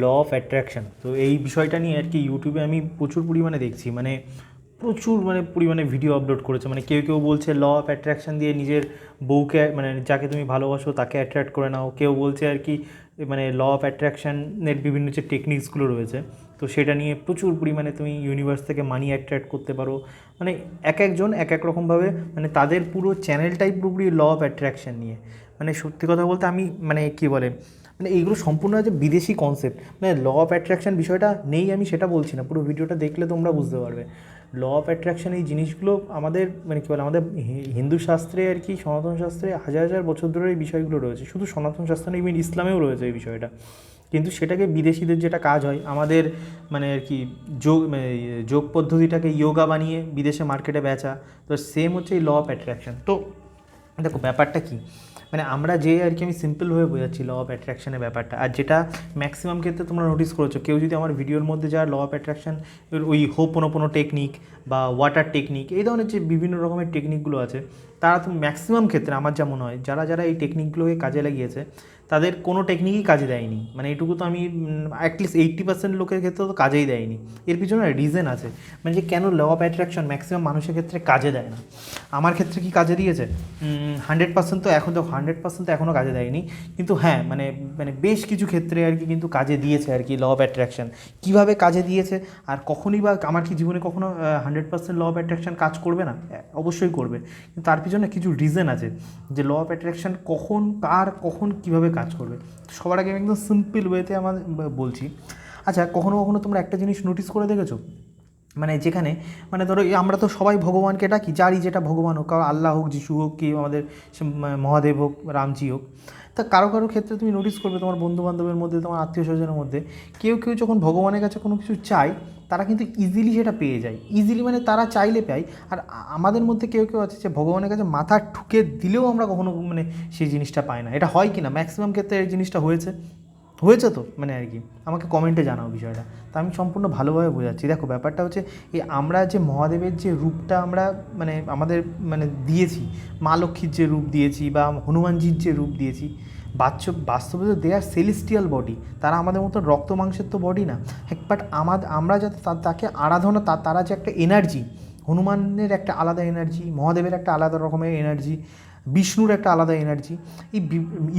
Law of attraction. তো এই বিষয়টা নিয়ে আর কি ইউটিউবে আমি প্রচুর পরিমাণে দেখছি, মানে প্রচুর পরিমাণে ভিডিও আপলোড করেছে। মানে কেউ কেউ বলছে ল অফ অ্যাট্রাকশন দিয়ে নিজের বউকে, মানে যাকে তুমি ভালোবাসো তাকে অ্যাট্রাক্ট করে নাও। কেউ বলছে আর কি মানে ল অফ অ্যাট্রাকশানের বিভিন্ন যে টেকনিক্সগুলো রয়েছে, তো সেটা নিয়ে প্রচুর পরিমাণে তুমি ইউনিভার্স থেকে মানি অ্যাট্রাক্ট করতে পারো। মানে এক একজন এক এক রকমভাবে, মানে তাদের পুরো চ্যানেলটাই পুরোপুরি ল অফ অ্যাট্রাকশন নিয়ে। মানে সত্যি কথা বলতে আমি মানে কী বলে, মানে এইগুলো সম্পূর্ণ যে বিদেশি কনসেপ্ট। মানে ল অফ অ্যাট্রাকশন বিষয়টা নেই আমি সেটা বলছি না, পুরো ভিডিওটা দেখলে তোমরা বুঝতে পারবে। ল অফ অ্যাট্রাকশন এই জিনিসগুলো আমাদের মানে কী বলে, আমাদের হিন্দু শাস্ত্রে আর কি, সনাতন শাস্ত্রে হাজার হাজার বছর ধরে এই বিষয়গুলো রয়েছে। শুধু সনাতন শাস্ত্রে না, ইভেন ইসলামেও রয়েছে এই বিষয়টা। কিন্তু সেটাকে বিদেশিদের যেটা কাজ হয় আমাদের মানে আর কি যোগ পদ্ধতিটাকে ইয়োগা বানিয়ে বিদেশে মার্কেটে বেচা। তো সেম হচ্ছে এই ল অফ অ্যাট্রাকশন। তো দেখো ব্যাপারটা কী, মানে আমরা যে আর কি, আমি সিম্পলভাবে বোঝাচ্ছি ল অফ অ্যাট্রাকশনের ব্যাপারটা। আর যেটা ম্যাক্সিমাম ক্ষেত্রে তোমরা নোটিস করেছো, কেউ যদি আমার ভিডিওর মধ্যে যা ল অফ অ্যাট্রাকশন, ওই হোপোনোপোনো টেকনিক বা ওয়াটার টেকনিক, এই ধরনের যে বিভিন্ন রকমের টেকনিকগুলো আছে, তারা তো ম্যাক্সিমাম ক্ষেত্রে আমার যা মনে হয় যারা যারা এই টেকনিকগুলোকে কাজে লাগিয়েছে তাদের কোনো টেকনিকই কাজে দেয়নি। মানে এটুকু তো আমি অ্যাটলিস্ট 80% লোকের ক্ষেত্রে তো কাজেই দেয়নি। এর পিছনে রিজন আছে, মানে যে কেন ল অফ অ্যাট্রাকশন ম্যাক্সিমাম মানুষের ক্ষেত্রে কাজে দেয় না। আমার ক্ষেত্রে কি কাজে দিয়েছে? 100% তো এখন, তো 100% তো এখনও কাজে দেয়নি, কিন্তু হ্যাঁ মানে মানে বেশ কিছু ক্ষেত্রে আর কি কিন্তু কাজে দিয়েছে আর কি ল অফ অ্যাট্রাকশন। কীভাবে কাজে দিয়েছে, আর কখনই বা আমার কি জীবনে কখনো 100% ল অফ অ্যাট্রাকশন কাজ করবে না? অবশ্যই করবে, কিন্তু তার পিছনে কিছু রিজন আছে যে ল অফ অ্যাট্রাকশন কখন কার কখন কীভাবে কাজ করবে। সবার আগে আমি একদম সিম্পল ওয়েতে আমার বলছি। আচ্ছা, কখনো কখনো তোমরা একটা জিনিস নোটিস করে দেখেছো, মানে যেখানে মানে ধরো আমরা তো সবাই ভগবানকে ডাকি, যারই যেটা ভগবান হোক, কারো আল্লাহ হোক, যিশু হোক, কি আমাদের মহাদেব হোক, রামজি হোক। তা কারো কারো ক্ষেত্রে তুমি নোটিস করবে তোমার বন্ধুবান্ধবের মধ্যে, তোমার আত্মীয় স্বজনের মধ্যে কেউ কেউ যখন ভগবানের কাছে কোনো কিছু চায়, তারা কিন্তু ইজিলি সেটা পেয়ে যায়। ইজিলি মানে তারা চাইলে পায়। আর আমাদের মধ্যে কেউ কেউ আছে যে ভগবানের কাছে মাথা ঠুকে দিলেও আমরা কখনো মানে সেই জিনিসটা পাই না। এটা হয় কি না? ম্যাক্সিমাম ক্ষেত্রে এই জিনিসটা হয়েছে, হয়েছে তো মানে আর কি, আমাকে কমেন্টে জানাও বিষয়টা। তা আমি সম্পূর্ণ ভালোভাবে বোঝাচ্ছি। দেখো ব্যাপারটা হচ্ছে এই আমরা যে মহাদেবের যে রূপটা আমরা মানে আমাদের মানে দিয়েছি, মা লক্ষ্মীর যে রূপ দিয়েছি বা হনুমানজির যে রূপ দিয়েছি, বাস্তবে তো দে আর সেলেস্টিয়াল বডি। তারা আমাদের মতো রক্ত মাংসের তো বডি না। বাট আমরা যাতে তাকে আরাধনা, তারা যে একটা এনার্জি, হনুমানের একটা আলাদা এনার্জি, মহাদেবের একটা আলাদা রকমের এনার্জি, বিষ্ণুর একটা আলাদা এনার্জি, এই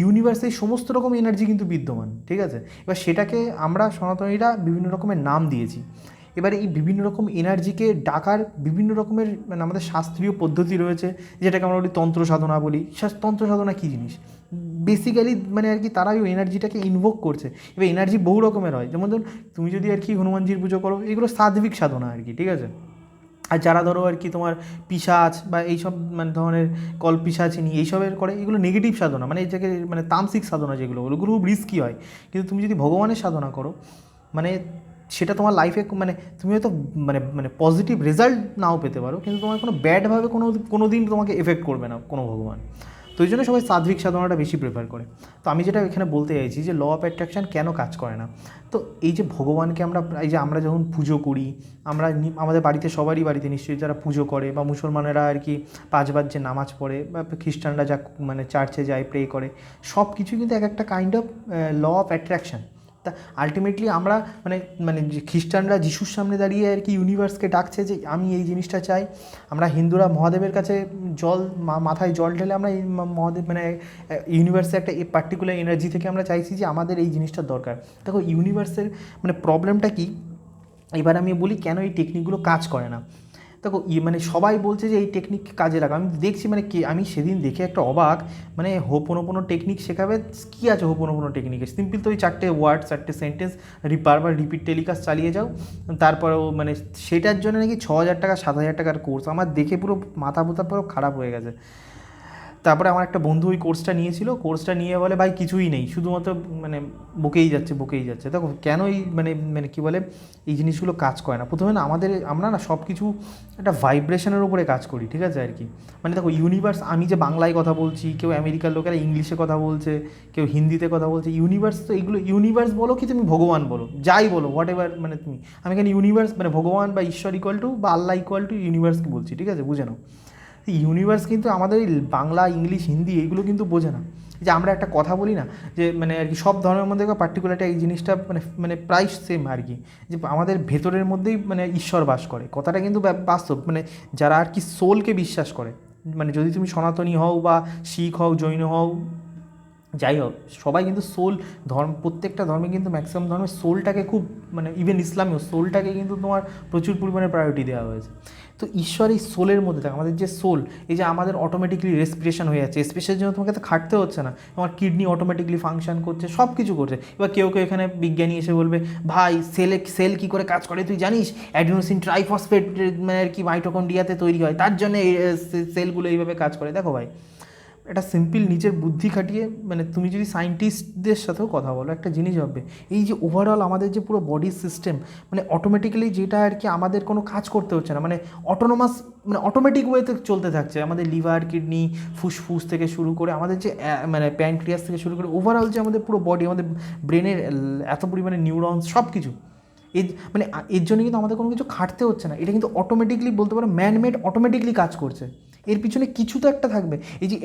ইউনিভার্সে সমস্ত রকম এনার্জি কিন্তু বিদ্যমান, ঠিক আছে? এবার সেটাকে আমরা সনাতনীরা বিভিন্ন রকমের নাম দিয়েছি। এবারে এই বিভিন্ন রকম এনার্জিকে ডাকার বিভিন্ন রকমের মানে আমাদের শাস্ত্রীয় পদ্ধতি রয়েছে, যেটাকে আমরা বলি তন্ত্র সাধনা বলি। তন্ত্র সাধনা কী জিনিস? বেসিক্যালি মানে আর কি তারা ওই এনার্জিটাকে ইনভোক করছে। এবার এনার্জি বহু রকমের হয়, যেমন ধরুন তুমি যদি আর কি হনুমানজির পুজো করো, এগুলো সাত্বিক সাধনা আর কি, ঠিক আছে? আর যারা ধরো আর কি তোমার পিশাচ বা এইসব মানে ধরনের কল্পিশাচিনী এইসবের করে, এগুলো নেগেটিভ সাধনা, মানে এই জায়গায় মানে তামসিক সাধনা যেগুলো, ওগুলো খুব রিস্কি হয়। কিন্তু তুমি যদি ভগবানের সাধনা করো, মানে সেটা তোমার লাইফে মানে তুমি হয়তো মানে মানে পজিটিভ রেজাল্ট নাও পেতে পারো, কিন্তু তোমার কোনো ব্যাডভাবে কোনো দিন তোমাকে এফেক্ট করবে না কোনো ভগবান। তো এই জন্য সবাই সাত্বিক সাধনাটা বেশি প্রেফার করে। তো আমি যেটা এখানে বলতে চাইছি যে ল অফ অ্যাট্রাকশান কেন কাজ করে না। তো এই যে ভগবানকে আমরা, এই যে আমরা যখন পুজো করি, আমরা আমাদের বাড়িতে সবারই বাড়িতে নিশ্চয়ই যারা পুজো করে, বা মুসলমানেরা আর কি 5 বার যে নামাজ পড়ে, বা খ্রিস্টানরা যা মানে চার্চে যায়, প্রে করে, সব কিছু কিন্তু এক একটা kind of law of attraction. তা আলটিমেটলি আমরা মানে মানে যে খ্রিস্টানরা যিশুর সামনে দাঁড়িয়ে আর কি ইউনিভার্সকে ডাকছে যে আমি এই জিনিসটা চাই। আমরা হিন্দুরা মহাদেবের কাছে মাথায় জল ঢেলে আমরা এই মহাদেব মানে ইউনিভার্সে একটা পার্টিকুলার এনার্জি থেকে আমরা চাইছি যে আমাদের এই জিনিসটার দরকার। দেখো ইউনিভার্সের মানে প্রবলেমটা কী, এবার আমি বলি কেন এই টেকনিকগুলো কাজ করে না। দেখো মানে সবাই বলছে যে এই টেকনিক কাজে লাগা, আমি দেখছি মানে কি, আমি সেদিন দেখে একটা অবাক, মানে হোপোনোপোনো টেকনিক শেখাবে, কী আছে হোপোনোপোনো টেকনিকে? সিম্পল তো ওই 4টে ওয়ার্ড 4টে সেন্টেন্স বারবার রিপিট টেলিকাস্ট চালিয়ে যাও। তারপরেও মানে সেটার জন্য নাকি 6,000 টাকা 7,000 টাকার কোর্স। আমার দেখে পুরো মাথা পুরো খারাপ হয়ে গেছে। তারপরে আমার একটা বন্ধু ওই কোর্সটা নিয়েছিল, কোর্সটা নিয়ে বলে ভাই কিছুই নেই, শুধুমাত্র মানে বকেই যাচ্ছে। দেখো কেন এই মানে মানে কী বলে এই জিনিসগুলো কাজ করে না। প্রথমে না আমরা না সব কিছু একটা ভাইব্রেশনের উপরে কাজ করি, ঠিক আছে আর কি? মানে দেখো ইউনিভার্স, আমি যে বাংলায় কথা বলছি, কেউ আমেরিকার লোকেরা ইংলিশে কথা বলছে, কেউ হিন্দিতে কথা বলছে, ইউনিভার্স তো এগুলো ইউনিভার্স বলো কি তুমি ভগবান বলো, যাই বলো হোয়াট এভার, মানে তুমি, আমি এখানে ইউনিভার্স মানে ভগবান বা ঈশ্বর ইকুয়াল টু বা আল্লাহ ইকুয়াল টু ইউনিভার্সকে বলছি, ঠিক আছে? বুঝে নাও। ইউনিভার্স কিন্তু আমাদের এই বাংলা, ইংলিশ, হিন্দি এইগুলো কিন্তু বোঝে না। যে আমরা একটা কথা বলি না যে মানে আর কি সব ধর্মের মধ্যে পার্টিকুলারটা এই জিনিসটা মানে মানে প্রায় সেম আর কি, যে আমাদের ভেতরের মধ্যেই মানে ঈশ্বর বাস করে, কথাটা কিন্তু বাস্তব। মানে যারা আর কি সোলকে বিশ্বাস করে, মানে যদি তুমি সনাতনী হও বা শিখ হও, জৈন হও, যাই হোক, সবাই কিন্তু সোল ধর্ম, প্রত্যেকটা ধর্মে কিন্তু ম্যাক্সিমাম ধর্মে সোলটাকে খুব মানে ইভেন ইসলামেও সোলটাকে কিন্তু তোমার প্রচুর পরিমাণে প্রায়োরিটি দেওয়া হয়েছে। তো ঈশ্বর এই সোলের মধ্যে থাকে, আমাদের যে সোল, এই যে আমাদের অটোমেটিকলি রেসপিরেশন হয়ে যাচ্ছে, স্পেসের জন্য তোমাকে তো খাটতে হচ্ছে না, তোমার কিডনি অটোমেটিকলি ফাংশন করছে, সব কিছু করছে। এবার কেউ কেউ এখানে বিজ্ঞানী এসে বলবে ভাই সেল কী করে কাজ করে তুই জানিস, অ্যাডিনোসিন ট্রাইফসফেট মানে আর কি মাইটোকন্ড্রিয়াতে তৈরি হয়, তার জন্য সেলগুলো এইভাবে কাজ করে। দেখো ভাই, একটা সিম্পল নিজের বুদ্ধি খাটিয়ে মানে তুমি যদি সায়েন্টিস্টদের সাথেও কথা বলো, একটা জিনিস ভাববে, এই যে ওভারঅল আমাদের যে পুরো বডি সিস্টেম মানে অটোমেটিক্যালি যেটা আর কি আমাদের কোনো কাজ করতে হচ্ছে না, মানে অটোনোমাস মানে অটোমেটিক ওয়েতে চলতে থাকছে, আমাদের লিভার, কিডনি, ফুসফুস থেকে শুরু করে আমাদের যে মানে প্যানক্রিয়াস থেকে শুরু করে ওভারঅল যে আমাদের পুরো বডি, আমাদের ব্রেনের এত পরিমাণে নিউরনস, সব কিছু এর মানে এর জন্য কিন্তু আমাদের কোনো কিছু খাটতে হচ্ছে না, এটা কিন্তু অটোমেটিকলি বলতে পারো ম্যানমেড অটোমেটিকলি কাজ করছে। এর পিছনে কিছু তো একটা থাকবে। এই যে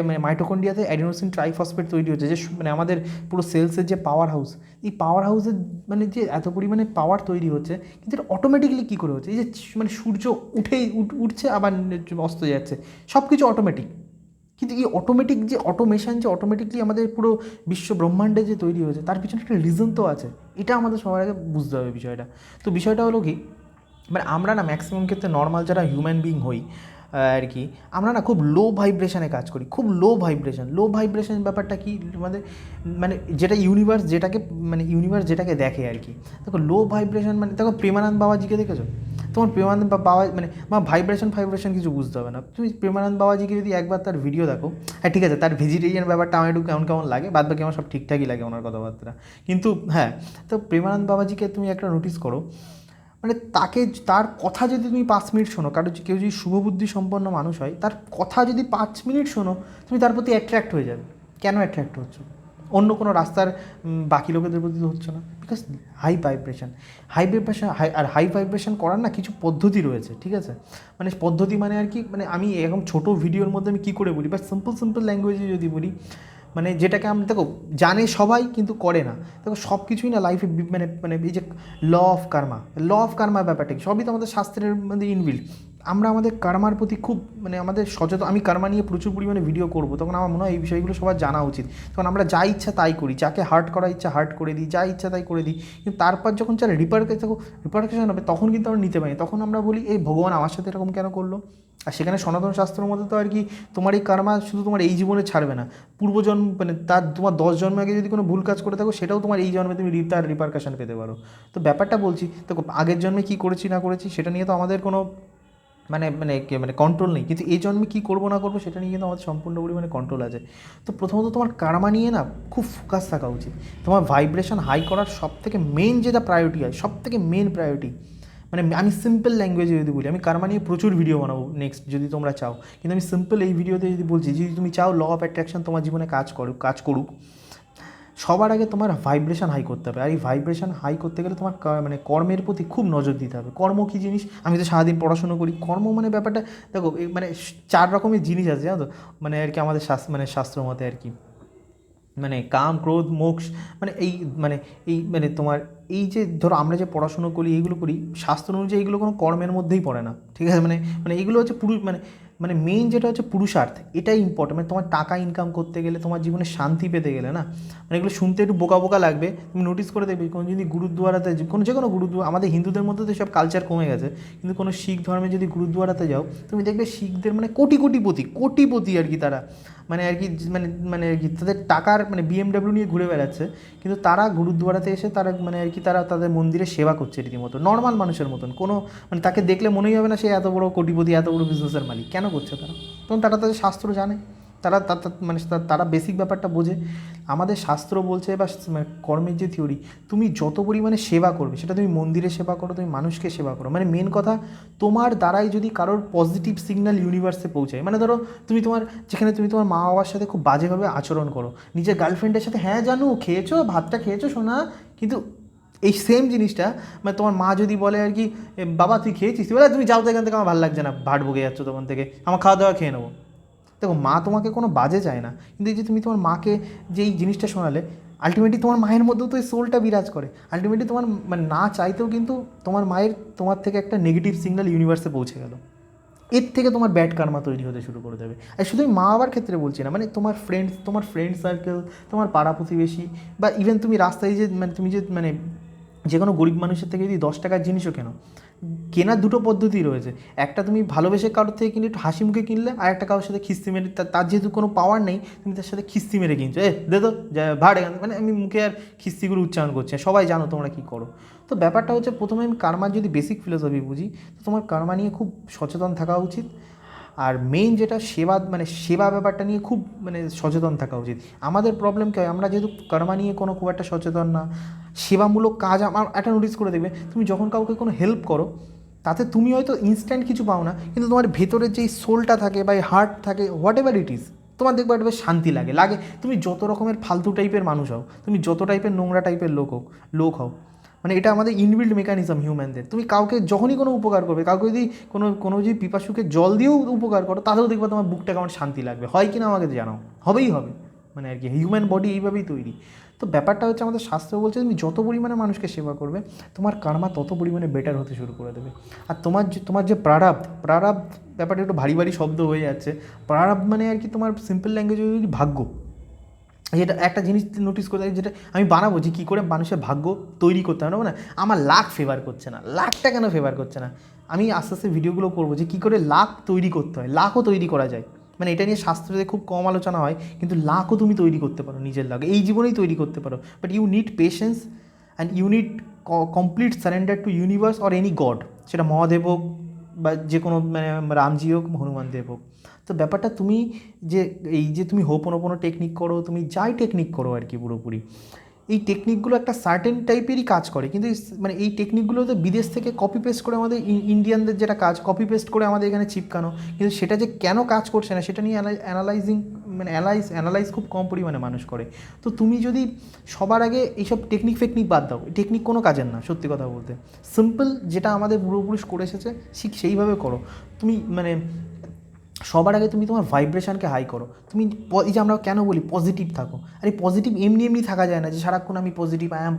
মানে মাইটোকন্ড্রিয়াতে অ্যাডিনোসিন ট্রাইফসফেট তৈরি হচ্ছে, যে মানে আমাদের পুরো সেলসের যে পাওয়ার হাউস, এই পাওয়ার হাউসের মানে যে এত পরিমাণে পাওয়ার তৈরি হচ্ছে, কিন্তু এটা অটোমেটিকলি কী করে হচ্ছে, এই যে মানে সূর্য উঠছে আবার অস্ত যাচ্ছে, সব কিছু অটোমেটিক। কিন্তু এই অটোমেটিক যে অটোমেশন, যে অটোমেটিকলি আমাদের পুরো বিশ্ব ব্রহ্মাণ্ডে যে তৈরি হয়েছে, তার পিছনে একটা রিজন তো আছে, এটা আমাদের সবার আগে বুঝতে হবে বিষয়টা। তো বিষয়টা হলো কি, মানে আমরা না ম্যাক্সিমাম ক্ষেত্রে নর্মাল যারা হিউম্যান বিং হই আর কি, আমরা না খুব লো ভাইব্রেশনে কাজ করি, খুব লো ভাইব্রেশন ব্যাপারটা কি আমাদের মানে যেটা ইউনিভার্স যেটাকে দেখে আর কি। দেখো লো ভাইব্রেশন মানে দেখো প্রেমানন্দ বাবাজিকে দেখেছো, তোমার প্রেমানন্দ বাবা মানে ভাইব্রেশন কিছু বুঝতে হবে না, তুমি প্রেমানন্দ বাবাজিকে যদি একবার তার ভিডিও দেখো, হ্যাঁ ঠিক আছে তার ভেজিটেরিয়ান ব্যাপারটা আমার একটু কেমন কেমন লাগে, বাদ বাকি আমার সব ঠিকঠাকই লাগে ওনার কথাবার্তা, কিন্তু হ্যাঁ, তো প্রেমানন্দ বাবাজিকে তুমি একটা নোটিস করো, মানে তার কথা যদি তুমি 5 মিনিট শোনো, কেউ যদি শুভবুদ্ধি সম্পন্ন মানুষ হয়, তার কথা যদি 5 মিনিট শোনো, তুমি তার প্রতি অ্যাট্রাক্ট হয়ে যাবে। কেন অ্যাট্রাক্ট হচ্ছে? অন্য কোনো রাস্তার বাকি লোকেদের প্রতি তো হচ্ছে না, বিকজ হাই ভাইব্রেশন করার না কিছু পদ্ধতি রয়েছে, ঠিক আছে? মানে পদ্ধতি মানে আর কি, মানে আমি এরকম ছোটো ভিডিওর মধ্যে আমি কী করে বলি, বাট সিম্পল ল্যাঙ্গুয়েজে যদি বলি, মানে যেটাকে আমরা দেখো জানে সবাই কিন্তু করে না। দেখো সব কিছুই না লাইফে মানে মানে এই যে ল অফ কার্মা ব্যাপারটা কি, সবই তো আমাদের শাস্ত্রের মধ্যে ইনবিল্ড। আমরা আমাদের কার্মার প্রতি খুব মানে আমাদের সচেতন, আমি কার্মা নিয়ে প্রচুর পরিমাণে ভিডিও করবো, তখন আমার মনে হয় এই বিষয়গুলো সবার জানা উচিত। তখন আমরা যা ইচ্ছা তাই করি, যাকে হার্ট করা ইচ্ছা হার্ট করে দিই, যা ইচ্ছা তাই করে দিই, কিন্তু তারপর যখন যারা রিপারকেশন হবে তখন কিন্তু আমরা নিতে পারি, তখন আমরা বলি এই ভগবান আমার সাথে এরকম কেন করলো। আর সেখানে সনাতন শাস্ত্রের মধ্যে তো আর কি তোমার এই কার্মা শুধু তোমার এই জীবনে ছাড়বে না, পূর্বজন্ম মানে তোমার 10 জন্ম আগে যদি কোনো ভুল কাজ করে থাকো, সেটাও তোমার এই জন্মে তুমি তার রিপারকাশন পেতে পারো। তো ব্যাপারটা বলছি, দেখো আগের জন্মে কী করেছি না করেছি সেটা নিয়ে তো আমাদের কোনো মানে মানে মানে কন্ট্রোল নেই, কিন্তু এই জন্মে কী করবো না করবো সেটা নিয়ে কিন্তু আমাদের সম্পূর্ণ পরিমাণে কন্ট্রোল আছে। তো প্রথমত তোমার কার্মা নিয়ে না খুব ফোকাস থাকা উচিত, তোমার ভাইব্রেশন হাই করার সবথেকে মেন যেটা প্রায়োরিটি হয়, সবথেকে মেন প্রায়োরিটি, মানে আমি সিম্পল ল্যাঙ্গুয়েজে যদি বলি, আমি কার্মা নিয়ে প্রচুর ভিডিও বানাবো নেক্সট যদি তোমরা চাও, কিন্তু আমি সিম্পল এই ভিডিওতে যদি বলছি, যদি তুমি চাও ল অফ অ্যাট্রাকশন তোমার জীবনে কাজ করুক, সবার আগে তোমার ভাইব্রেশন হাই করতে হবে। আর এই ভাইব্রেশন হাই করতে গেলে তোমার মানে কর্মের প্রতি খুব নজর দিতে হবে। কর্ম কী জিনিস, আমি তো সারাদিন পড়াশুনো করি, কর্ম মানে ব্যাপারটা দেখো মানে 4 রকমের জিনিস আছে জানো তো, মানে আর কি আমাদের শাস্ত্র মতে আর কি, মানে কাম, ক্রোধ, মোক্ষ, মানে এই তোমার এই যে ধরো আমরা যে পড়াশুনো করি এইগুলো করি শাস্ত্র অনুযায়ী, এইগুলো কোনো কর্মের মধ্যেই পড়ে না, ঠিক আছে? মানে মানে এইগুলো হচ্ছে মানে মেইন যেটা হচ্ছে পুরুষার্থ, এটাই ইম্পর্টেন্ট। মানে তোমার টাকা ইনকাম করতে গেলে, তোমার জীবনে শান্তি পেতে গেলে না, মানে এগুলো শুনতে একটু বোকা বোকা লাগবে, তুমি নোটিস করে দেখবে কোনো যদি গুরুদ্বারাতে যে কোনো গুরুদ্বারা, আমাদের হিন্দুদের মধ্যে তো সব কালচার কমে গেছে, কিন্তু কোনো শিখ ধর্মে যদি গুরুদ্বারাতে যাও, তুমি দেখবে শিখদের মানে কোটিপতি আর কি, তারা মানে আর কি মানে মানে আর কি তাদের টাকার মানে BMW নিয়ে ঘুরে বেড়াচ্ছে, কিন্তু তারা গুরুদ্বারাতে এসে তারা মানে আর কি তারা তাদের মন্দিরে সেবা করছে রীতিমতো নর্মাল মানুষের মতন, কোনো মানে তাকে দেখলে মনেই হবে না সে এত বড় কোটিপতি, এত বড় বিজনেসের মালিক। কেন করছে তারা? কারণ তারা তাদের শাস্ত্র জানে, তারা মানে তারা বেসিক ব্যাপারটা বোঝে। আমাদের শাস্ত্র বলছে বা কর্মের যে থিওরি, তুমি যত পরিমাণে সেবা করবে, সেটা তুমি মন্দিরে সেবা করো, তুমি মানুষকে সেবা করো, মানে মেন কথা তোমার দ্বারাই যদি কারোর পজিটিভ সিগন্যাল ইউনিভার্সে পৌঁছায়, মানে ধরো যেখানে তুমি তোমার মা বাবার সাথে খুব বাজেভাবে আচরণ করো, নিজের গার্লফ্রেন্ডের সাথে, হ্যাঁ জানো খেয়েছো ভাতটা খেয়েছো শোনা, কিন্তু এই সেম জিনিসটা মানে তোমার মা যদি বলে আর কি বাবা তুই খেয়েছিস, বলে তুমি যাও তো এখান থেকে, আমার ভালো লাগছে না, ভাট বকে যাচ্ছ তখন থেকে, আমার খাওয়া দাওয়া খেয়ে নেবো, দেখো মা তোমাকে কোনো বাজে চায় না, কিন্তু এই যে তুমি তোমার মাকে যে এই জিনিসটা শোনালে, আলটিমেটলি তোমার মায়ের মধ্যেও তো এই সোলটা বিরাজ করে। আলটিমেটলি তোমার মানে না চাইতেও কিন্তু তোমার মায়ের তোমার থেকে একটা নেগেটিভ সিগন্যাল ইউনিভার্সে পৌঁছে গেল, এর থেকে তোমার ব্যাড কার্মা তৈরি হতে শুরু করে দেবে। আর শুধু আমি মা বাবার ক্ষেত্রে বলছি না, মানে তোমার ফ্রেন্ড সার্কেল, তোমার পাড়া প্রতিবেশী, বা ইভেন তুমি রাস্তায় যে মানে তুমি যে মানে যে কোনো গরিব মানুষের থেকে যদি 10 টাকার জিনিসও কেনার দুটো পদ্ধতি রয়েছে। একটা তুমি ভালোবেসে কারোর থেকে কিনে একটু হাসি মুখে কিনলে, আর একটা কারোর সাথে খিস্তি মেরে, তার যেহেতু কোনো পাওয়ার নেই, তুমি তার সাথে খিস্তি মেরে কিনছো, দে তো ভাড়, মানে আমি মুখে আর খিস্তিগুলো উচ্চারণ করছি, সবাই জানো তোমরা কী করো। তো ব্যাপারটা হচ্ছে, প্রথমে আমি কার্মার যদি বেসিক ফিলোসফি বুঝি, তো তোমার কার্মা নিয়ে খুব সচেতন থাকা উচিত। আর মেইন যেটা সেবা ব্যাপারটা নিয়ে খুব মানে সচেতন থাকা উচিত। আমাদের প্রবলেম কী হয়, আমরা যেহেতু কর্মা নিয়ে খুব একটা সচেতন না, সেবামূলক কাজ আমার একটা নোটিস করে দেখবে, তুমি যখন কাউকে কোনো হেল্প করো, তাতে তুমি হয়তো ইনস্ট্যান্ট কিছু পাও না, কিন্তু তোমার ভেতরের যেই সোলটা থাকে বা হার্ট থাকে, হোয়াট এভার ইট ইজ, তোমার দেখবে একটা বেশ শান্তি লাগে। তুমি যত রকমের ফালতু টাইপের মানুষ হও, তুমি যত টাইপের নোংরা টাইপের লোক হও, মানে এটা আমাদের ইনবিল্ড মেকানিজম হিউম্যানদের। তুমি কাউকে যখনই কোনো উপকার করবে, কাউকে যদি কোনো যদি পিপাসুকে জল দিয়েও উপকার করো, তাতেও দেখবে তোমার বুকটা কেমন শান্তি লাগবে, হয় কি না আমাকে জানাও, হবেই হবে, মানে আর কি হিউম্যান বডি এইভাবেই তৈরি। তো ব্যাপারটা হচ্ছে, আমাদের শাস্ত্র বলছে তুমি যত পরিমাণে মানুষকে সেবা করবে, তোমার কার্মা তত পরিমাণে বেটার হতে শুরু করে দেবে। আর তোমার যে প্রারাব্ধ ব্যাপারটা একটু ভারী ভারী শব্দ হয়ে যাচ্ছে। প্রারাব্ধ মানে আর কি, তোমার সিম্পল ল্যাঙ্গুয়েজে যদি ভাগ্য, যেটা একটা জিনিস নোটিস করতে, যেটা আমি বানাবো যে কী করে মানুষের ভাগ্য তৈরি করতে হবে না, আমার লাক ফেভার করছে না, লাকটা কেন ফেভার করছে না, আমি আস্তে আস্তে ভিডিওগুলো করবো যে কী করে লাক তৈরি করতে হয়, লাকও তৈরি করা যায়। মানে এটা নিয়ে শাস্ত্রে খুব কম আলোচনা হয়, কিন্তু লাকও তুমি তৈরি করতে পারো, নিজের লাক এই জীবনেই তৈরি করতে পারো। But you need patience and you need complete surrender to universe or any god, সেটা মহাদেব হোক বা যে কোনো মানে রামজি হোক, হনুমান দেব হোক। তো ব্যাপারটা তুমি যে তুমি হোপোনোপোনো টেকনিক করো, তুমি যাই টেকনিক করো আর কি, পুরোপুরি এই টেকনিকগুলো একটা সার্টেন টাইপেরই কাজ করে, কিন্তু মানে এই টেকনিকগুলোতে বিদেশ থেকে কপি পেস্ট করে আমাদের ইন্ডিয়ানদের যেটা কাজ, কপি পেস্ট করে আমাদের এখানে চিপকানো, কিন্তু সেটা যে কেন কাজ করছে না সেটা নিয়ে অ্যানালাইজ খুব কম পরিমাণে মানুষ করে। তো তুমি যদি সবার আগে এইসব টেকনিক বাদ দাও, টেকনিক কোনো কাজের না, সত্যি কথা বলতে সিম্পল যেটা আমাদের পূর্বপুরুষ করে এসেছে ঠিক সেইভাবে করো। তুমি মানে সবার আগে তুমি তোমার ভাইব্রেশনকে হাই করো। তুমি এই যে আমরা কেন বলি পজিটিভ থাকো, আর এই পজিটিভ এমনি থাকা যায় না যে সারাক্ষণ আমি পজিটিভ, আই অ্যাম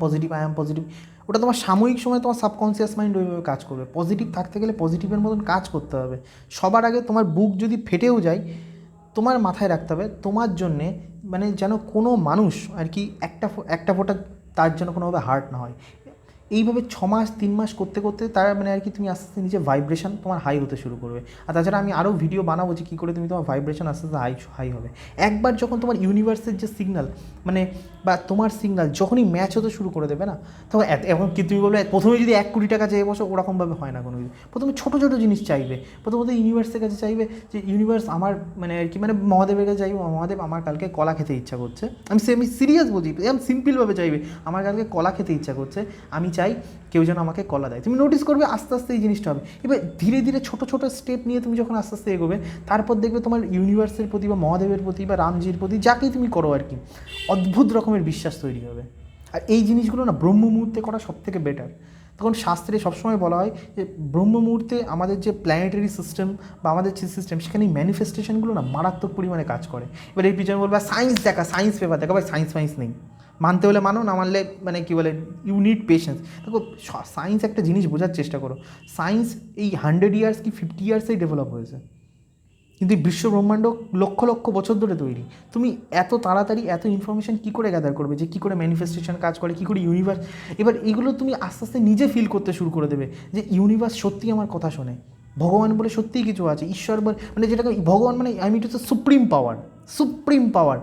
পজিটিভ। ওটা তোমার সাময়িক সময় তোমার সাবকনসিয়াস মাইন্ড ওইভাবে কাজ করবে। পজিটিভ থাকতে গেলে পজিটিভের মতন কাজ করতে হবে। সবার আগে তোমার বুক যদি ফেটেও যায়, তোমার মাথায় রাখতে হবে তোমার জন্যে মানে যেন কোনো মানুষ আর কি একটা ফোঁটা তার জন্য কোনোভাবে হার্ট না হয়। এইভাবে 6 মাস 3 মাস করতে করতে তার মানে আর কি তুমি আস্তে আস্তে নিজের ভাইব্রেশন তোমার হাই হতে শুরু করবে। আর তাছাড়া আমি আরও ভিডিও বানাবো যে কী করে তুমি তোমার ভাইব্রেশন আস্তে আস্তে হাই হবে। একবার যখন তোমার ইউনিভার্সের যে সিগন্যাল মানে বা তোমার সিগন্যাল যখনই ম্যাচ হতে শুরু করে দেবে না, তখন এখন কি তুমি বলবে প্রথমে যদি 1 কোটি টাকা চেয়ে বসো, ওরকমভাবে হয় না কোনো কিছু। প্রথমে ছোটো জিনিস চাইবে, প্রথমত ইউনিভার্সের কাছে চাইবে যে ইউনিভার্স আমার মানে আর কি মানে মহাদেবের কাছে চাইবে, মহাদেব আমার কালকে কলা খেতে ইচ্ছা করছে। আমি সিরিয়াস বলছি, একদম সিম্পলভাবে চাইবে আমার কালকে কলা খেতে ইচ্ছা করছে, আমি চাই কেউ যেন আমাকে কলা দেয়। তুমি নোটিস করবে আস্তে আস্তে এই জিনিসটা হবে। এবার ধীরে ধীরে ছোটো স্টেপ নিয়ে তুমি যখন আস্তে আস্তে এগোবে, তারপর দেখবে তোমার ইউনিভার্সের প্রতি বা মহাদেবের প্রতি বা রামজির প্রতি যাকেই তুমি করো আর কি, অদ্ভুত রকমের বিশ্বাস তৈরি হবে। আর এই জিনিসগুলো না ব্রহ্ম মুহূর্তে করা সবথেকে বেটার। তখন শাস্ত্রে সবসময় বলা হয় যে ব্রহ্ম মুহূর্তে আমাদের যে প্ল্যানেটারি সিস্টেম বা আমাদের যে সিস্টেম, সেখানে এই ম্যানিফেস্টেশনগুলো না মারাত্মক পরিমাণে কাজ করে। এবার এই পিছনে বলবে সায়েন্স পেপার দেখা, ভাই সায়েন্স নেই, মানতে হলে মানো, না মানলে মানে কী বলে ইউ নিড পেশেন্স। দেখো সায়েন্স একটা জিনিস বোঝার চেষ্টা করো, সায়েন্স এই 100 ইয়ার্স কি 50 ইয়ার্সেই ডেভেলপ হয়েছে, কিন্তু এই বিশ্ব ব্রহ্মাণ্ড লক্ষ বছর ধরে তৈরি। তুমি এত তাড়াতাড়ি এত ইনফরমেশান কী করে গ্যাদার করবে যে কী করে ম্যানিফেস্টেশন কাজ করে, কী করে ইউনিভার্স। এবার এগুলো তুমি আস্তে আস্তে নিজে ফিল করতে শুরু করে দেবে যে ইউনিভার্স সত্যিই আমার কথা শোনে, ভগবান বলে সত্যিই কিছু আছে, ঈশ্বর মানে যেটাকে ভগবান মানে আই মিন হচ্ছে সুপ্রিম পাওয়ার।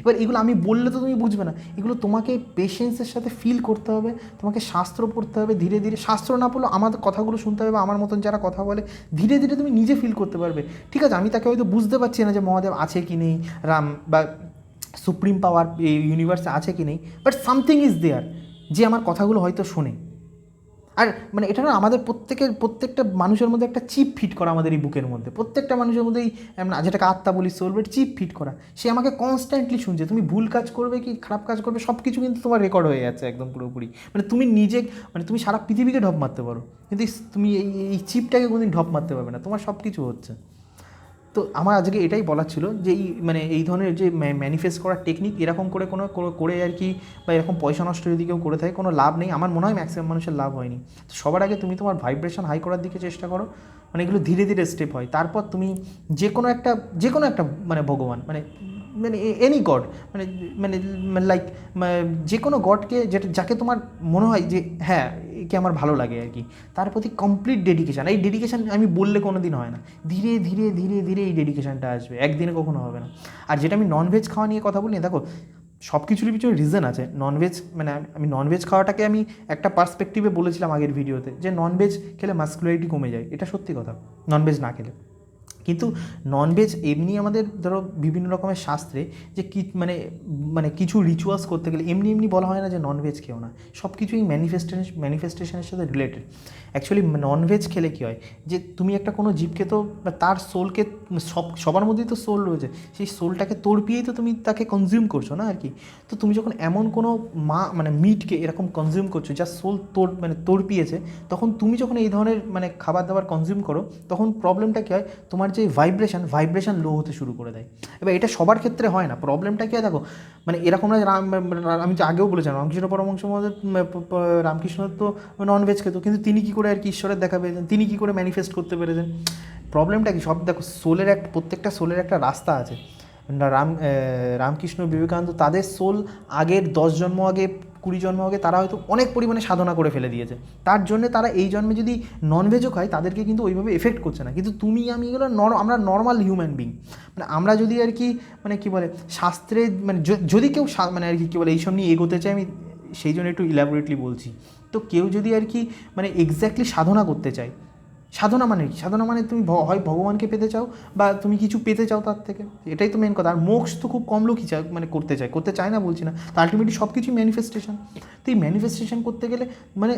এবার এগুলো আমি বললে তো তুমি বুঝবে না, এগুলো তোমাকে পেশেন্সের সাথে ফিল করতে হবে, তোমাকে শাস্ত্র পড়তে হবে, ধীরে ধীরে শাস্ত্র না পড়লেও আমাদের কথাগুলো শুনতে হবে বা আমার মতন যারা কথা বলে, ধীরে ধীরে তুমি নিজে ফিল করতে পারবে। ঠিক আছে, আমি তাকে হয়তো বুঝতে পারছি না যে মহাদেব আছে কি নেই, রাম বা সুপ্রিম পাওয়ার এই ইউনিভার্সে আছে কি নেই, বাট সামথিং ইজ দেয়ার যে আমার কথাগুলো হয়তো শোনে। আর মানে এটা না আমাদের প্রত্যেকটা মানুষের মধ্যে একটা চিপ ফিট করা, আমাদের এই বুকের মধ্যে প্রত্যেকটা মানুষের মধ্যেই যেটাকে আত্মা বলি, সোল, বাট চিপ ফিট করা। সে আমাকে কনস্ট্যান্টলি শুনছে, তুমি ভুল কাজ করবে কি খারাপ কাজ করবে সব কিছু কিন্তু তোমার রেকর্ড হয়ে যাচ্ছে একদম পুরোপুরি। মানে তুমি নিজে মানে তুমি সারা পৃথিবীকে ঢপ মারতে পারো, কিন্তু তুমি এই চিপটাকে কোনোদিন ঢপ মারতে পারবে না, তোমার সব কিছু হচ্ছে। তো আমার আজকে এটাই বলার ছিল যে এই ধরনের যে ম্যানিফেস্ট করার টেকনিক এরকম করে করে আর কি, বা এরকম পয়সা নষ্ট যদি কেউ করে থাকে কোনো লাভ নেই। আমার মনে হয় ম্যাক্সিমাম মানুষের লাভ হয়নি। তো সবার আগে তুমি তোমার ভাইব্রেশন হাই করার দিকে চেষ্টা করো, মানে এগুলো ধীরে ধীরে স্টেপ হয়। তারপর তুমি যে কোনো একটা মানে ভগবান মানে মানে এনি গড মানে মানে লাইক যে কোনো গডকে যাকে তোমার মনে হয় যে হ্যাঁ একে আমার ভালো লাগে আর কি, তার প্রতি কমপ্লিট ডেডিকেশান। এই ডেডিকেশান আমি বললে কোনো দিন হয় না, ধীরে ধীরে ধীরে ধীরে এই ডেডিকেশানটা আসবে, একদিনে কখনো হবে না। আর যেটা আমি ননভেজ খাওয়া নিয়ে কথা বলি, দেখো সব কিছুরই পিছনে রিজন আছে। ননভেজ মানে আমি ননভেজ খাওয়াটাকে আমি একটা পার্সপেক্টিভে বলেছিলাম আগের ভিডিওতে, যে ননভেজ খেলে মাস্কুলারিটি কমে যায়, এটা সত্যি কথা ননভেজ না খেলে। কিন্তু ননভেজ এমনি আমাদের ধরো বিভিন্ন রকমের শাস্ত্রে যে মানে কিছু রিচুয়ালস করতে গেলে এমনি এমনি বলা হয় না যে ননভেজ খেও না, সব কিছুই ম্যানিফেস্টেশনের সাথে রিলেটেড। অ্যাকচুয়ালি ননভেজ খেলে কী হয়, যে তুমি একটা কোনো জীবকে তো তার সোলকে সবার মধ্যেই তো সোল রয়েছে, সেই সোলটাকে তড়পিয়েই তো তুমি তাকে কনজিউম করছো না আর কি। তো তুমি যখন এমন কোনো মানে মিটকে এরকম কনজিউম করছো যা সোল তড়পিয়েছে, তখন তুমি যখন এই ধরনের মানে খাবার দাবার কনজিউম করো, তখন প্রবলেমটা কী হয়, তোমার যে ভাইব্রেশন লো হতে শুরু করে দেয়। এবার এটা সবার ক্ষেত্রে হয় না। প্রবলেমটা কী হয় দেখো, মানে এরকম না, আমি যে আগেও বলেছিলাম রামকৃষ্ণ পরমহংস মহাদেব, রামকৃষ্ণ তো ননভেজ খেত, কিন্তু তিনি কী করে আর কি ঈশ্বরের দেখা পেয়েছেন, তিনি কী করে ম্যানিফেস্ট করতে পেরেছেন। প্রবলেমটা কি, সব দেখো প্রত্যেকটা সোলের একটা রাস্তা আছে। রামকৃষ্ণ বিবেকানন্দ তাদের সোল আগের 10 জন্ম আগে 20 জন্ম আগে তারা হয়তো অনেক পরিমাণে সাধনা করে ফেলে দিয়েছে, তার জন্যে তারা এই জন্মে যদি ননভেজও খায় তাদেরকে কিন্তু ওইভাবে এফেক্ট করছে না। কিন্তু তুমি আমি এগুলো আমরা নর্মাল হিউম্যান বিং, মানে আমরা যদি আর কি মানে কী বলে শাস্ত্রে মানে যদি কেউ মানে আর কি কী বলে এইসব নিয়ে এগোতে চায়, আমি সেই জন্য একটু ইলাবোরেটলি বলছি। তো কেউ যদি আর কি মানে এক্স্যাক্টলি সাধনা করতে চায়, সাধনা মানে তুমি হয় ভগবানকে পেতে চাও বা তুমি কিছু পেতে চাও তার থেকে, এটাই তো মেন কথা। আর মোক্ষ তো খুব কম লোকই চায়, মানে করতে চায় না বলছি না, তো আলটিমেটলি সব কিছুই ম্যানিফেস্টেশন। তো এই ম্যানিফেস্টেশন করতে গেলে মানে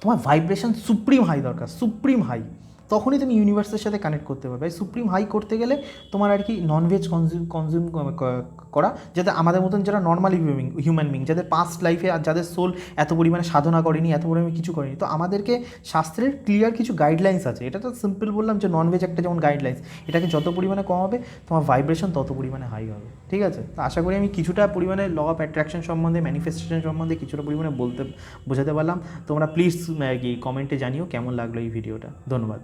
তোমার ভাইব্রেশন সুপ্রিম হাই দরকার, সুপ্রিম হাই, তখনই তুমি ইউনিভার্সের সাথে কানেক্ট করতে পারবে। সুপ্রিম হাই করতে গেলে তোমার আর কি ননভেজ কনজিউম করা, যাতে আমাদের মতন যারা নর্মাল হিউম্যান বিং, যাদের পাস্ট লাইফে আর যাদের সোল এত পরিমাণে সাধনা করেনি, এত পরিমাণে কিছু করেনি, তো আমাদেরকে শাস্ত্রের ক্লিয়ার কিছু গাইডলাইন্স আছে। এটা তো সিম্পল বললাম যে ননভেজ একটা যেমন গাইডলাইন্স, এটাকে যত পরিমাণে কমাবে তোমার ভাইব্রেশন তত পরিমাণে হাই হবে, ঠিক আছে। তো আশা করি আমি কিছুটা পরিমাণে ল অফ অ্যাট্রাকশন সম্বন্ধে, ম্যানিফেস্টেশন সম্বন্ধে কিছুটা পরিমাণে বোঝাতে পারলাম। তোমরা প্লিজ আর কি কমেন্টে জানিও কেমন লাগলো এই ভিডিওটা। ধন্যবাদ।